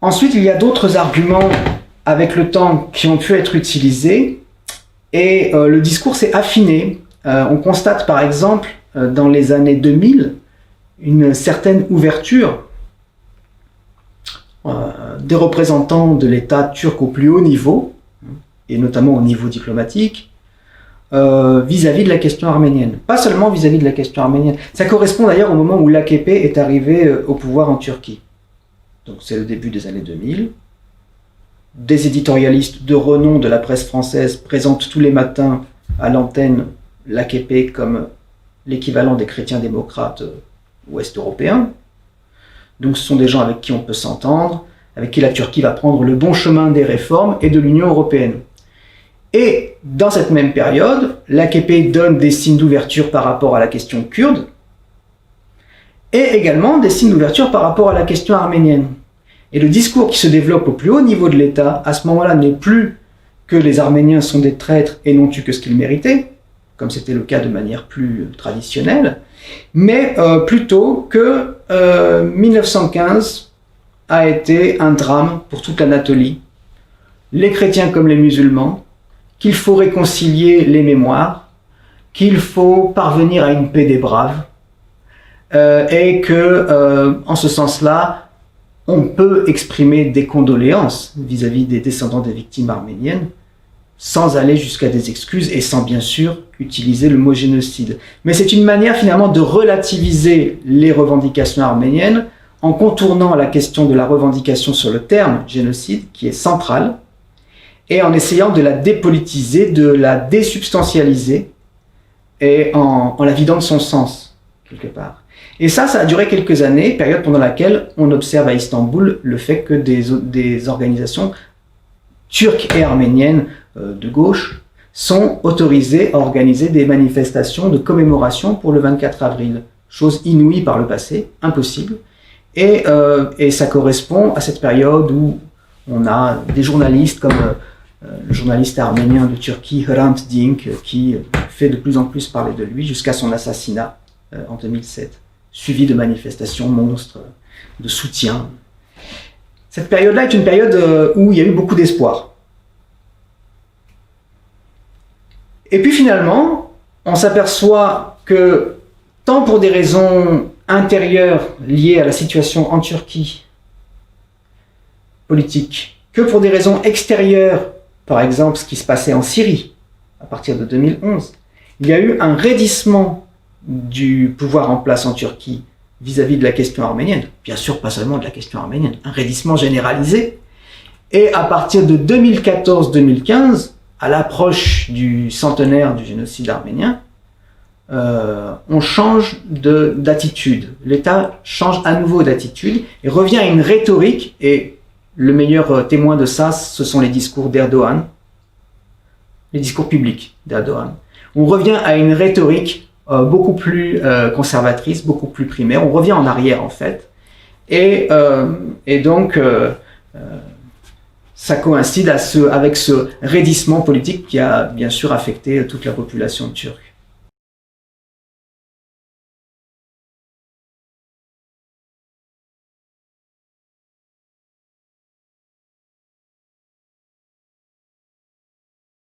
Ensuite, il y a d'autres arguments avec le temps qui ont pu être utilisés et le discours s'est affiné. On constate par exemple dans les années 2000 une certaine ouverture des représentants de l'État turc au plus haut niveau, et notamment au niveau diplomatique, vis-à-vis de la question arménienne. Pas seulement vis-à-vis de la question arménienne. Ça correspond d'ailleurs au moment où l'AKP est arrivé au pouvoir en Turquie. Donc c'est le début des années 2000. Des éditorialistes de renom de la presse française présentent tous les matins à l'antenne l'AKP comme l'équivalent des chrétiens démocrates ouest-européens. Donc ce sont des gens avec qui on peut s'entendre, avec qui la Turquie va prendre le bon chemin des réformes et de l'Union européenne. Et dans cette même période, l'AKP donne des signes d'ouverture par rapport à la question kurde et également des signes d'ouverture par rapport à la question arménienne. Et le discours qui se développe au plus haut niveau de l'État, à ce moment-là, n'est plus que les Arméniens sont des traîtres et n'ont eu que ce qu'ils méritaient, comme c'était le cas de manière plus traditionnelle, mais plutôt que 1915 a été un drame pour toute l'Anatolie, les chrétiens comme les musulmans, qu'il faut réconcilier les mémoires, qu'il faut parvenir à une paix des braves, et que, en ce sens-là, on peut exprimer des condoléances vis-à-vis des descendants des victimes arméniennes, sans aller jusqu'à des excuses et sans bien sûr utiliser le mot génocide. Mais c'est une manière finalement de relativiser les revendications arméniennes en contournant la question de la revendication sur le terme génocide, qui est centrale, et en essayant de la dépolitiser, de la désubstantialiser, et en la vidant de son sens, quelque part. Et ça a duré quelques années, période pendant laquelle on observe à Istanbul le fait que des organisations turques et arméniennes de gauche sont autorisées à organiser des manifestations de commémoration pour le 24 avril. Chose inouïe par le passé, impossible. Et ça correspond à cette période où on a des journalistes comme le journaliste arménien de Turquie, Hrant Dink, qui fait de plus en plus parler de lui jusqu'à son assassinat en 2007, suivi de manifestations monstres, de soutien. Cette période-là est une période où il y a eu beaucoup d'espoir. Et puis finalement, on s'aperçoit que, tant pour des raisons intérieures liées à la situation en Turquie, politique, que pour des raisons extérieures, par exemple ce qui se passait en Syrie, à partir de 2011, il y a eu un raidissement du pouvoir en place en Turquie vis-à-vis de la question arménienne, bien sûr pas seulement de la question arménienne, un raidissement généralisé, et à partir de 2014-2015, à l'approche du centenaire du génocide arménien, on change d'attitude. L'État change à nouveau d'attitude et revient à une rhétorique, et le meilleur témoin de ça, ce sont les discours d'Erdogan, les discours publics d'Erdogan. On revient à une rhétorique beaucoup plus conservatrice, beaucoup plus primaire. On revient en arrière, en fait. Et donc, ça coïncide avec ce raidissement politique qui a bien sûr affecté toute la population turque.